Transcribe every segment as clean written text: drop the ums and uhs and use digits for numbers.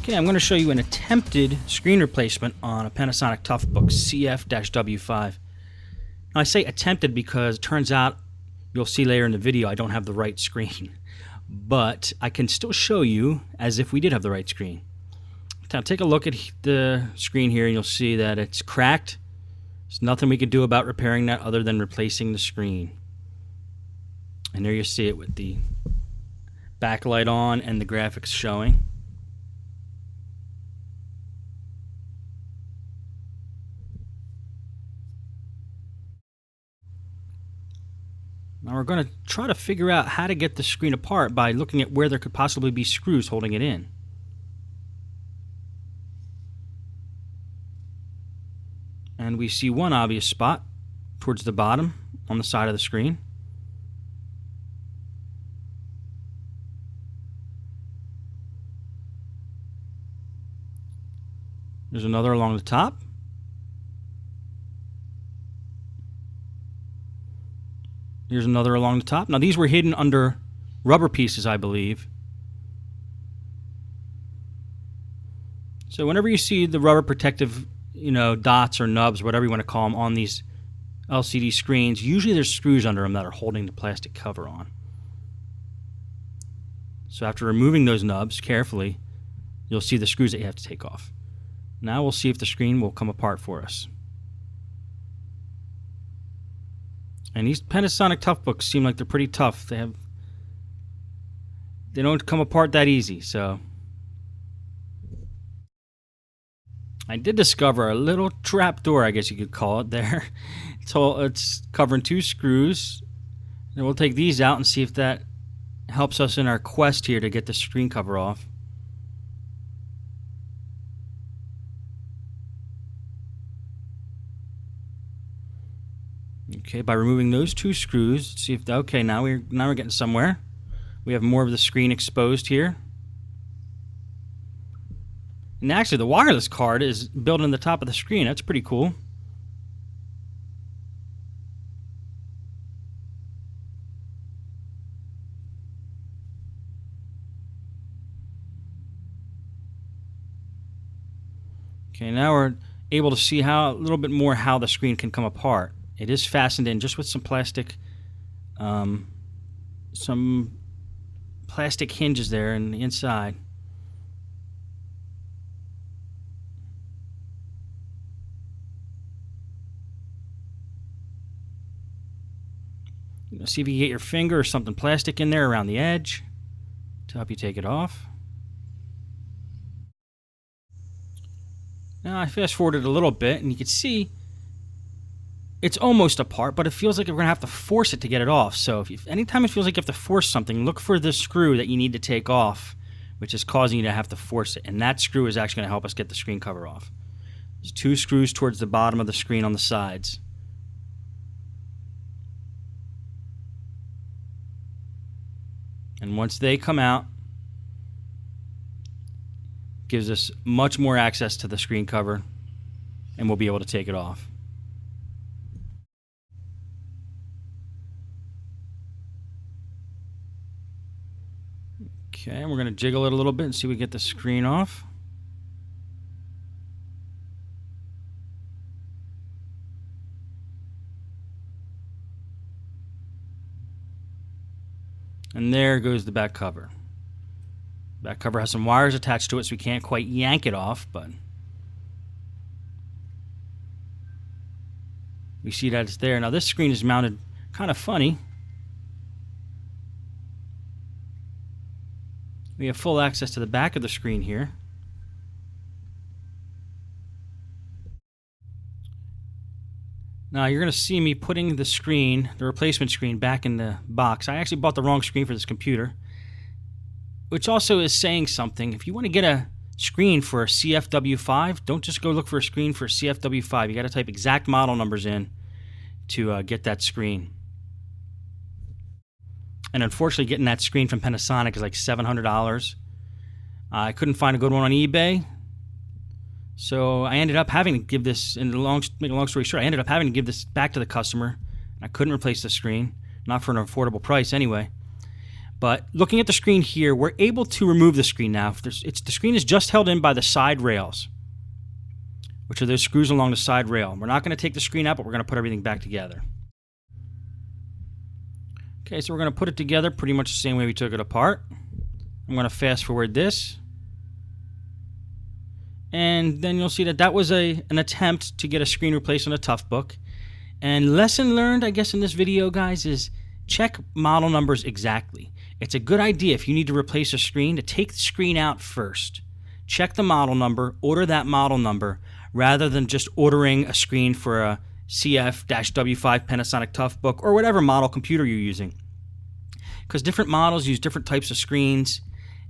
Okay, I'm going to show you an attempted screen replacement on a Panasonic ToughBook CF-W5. Now I say attempted because it turns out, you'll see later in the video, I don't have the right screen. But I can still show you as if we did have the right screen. Now take a look at the screen here and you'll see that it's cracked. There's nothing we could do about repairing that other than replacing the screen. And there you see it with the backlight on and the graphics showing. Now we're going to try to figure out how to get the screen apart by looking at where there could possibly be screws holding it in. And we see one obvious spot towards the bottom on the side of the screen. There's another along the top. Here's another along the top. Now these were hidden under rubber pieces, I believe. So whenever you see the rubber protective, dots or nubs, whatever you want to call them, on these LCD screens, usually there's screws under them that are holding the plastic cover on. So after removing those nubs carefully, you'll see the screws that you have to take off. Now we'll see if the screen will come apart for us. And these Panasonic ToughBooks seem like they're pretty tough. They don't come apart that easy, so I did discover a little trap door, I guess you could call it there. It's covering two screws. And we'll take these out and see if that helps us in our quest here to get the screen cover off. Okay, by removing those two screws, let's see if okay, now we're getting somewhere. We have more of the screen exposed here. And actually the wireless card is built in the top of the screen. That's pretty cool. Okay, now we're able to see a little bit more how the screen can come apart. It is fastened in just with some plastic hinges there in the inside. See if you can get your finger or something plastic in there around the edge to help you take it off. Now I fast forwarded a little bit and you can see it's almost apart, but it feels like we're going to have to force it to get it off. So anytime it feels like you have to force something, look for the screw that you need to take off, which is causing you to have to force it. And that screw is actually going to help us get the screen cover off. There's two screws towards the bottom of the screen on the sides. And once they come out, gives us much more access to the screen cover, and we'll be able to take it off. Okay, we're going to jiggle it a little bit and see if we get the screen off. And there goes the back cover. Back cover has some wires attached to it, so we can't quite yank it off, but we see that it's there. Now this screen is mounted kind of funny. We have full access to the back of the screen here. Now you're going to see me putting the replacement screen, back in the box. I actually bought the wrong screen for this computer, which also is saying something. If you want to get a screen for a CF-W5, don't just go look for a screen for a CF-W5. You got to type exact model numbers in to get that screen. And unfortunately, getting that screen from Panasonic is like $700. I couldn't find a good one on eBay, so I ended up having to give this. Make a long story short, I ended up having to give this back to the customer. I couldn't replace the screen, not for an affordable price anyway. But looking at the screen here, we're able to remove the screen now. The screen is just held in by the side rails, which are those screws along the side rail. We're not going to take the screen out, but we're going to put everything back together. Okay, so we're going to put it together pretty much the same way we took it apart. I'm going to fast forward this. And then you'll see that that was an attempt to get a screen replaced on a ToughBook. And lesson learned, I guess, in this video, guys, is check model numbers exactly. It's a good idea if you need to replace a screen to take the screen out first. Check the model number, order that model number, rather than just ordering a screen for a CF-W5 Panasonic ToughBook or whatever model computer you're using. Because different models use different types of screens,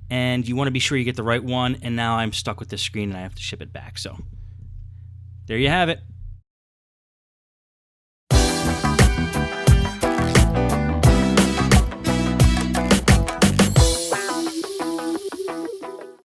and you want to be sure you get the right one, and now I'm stuck with this screen and I have to ship it back. So there you have it.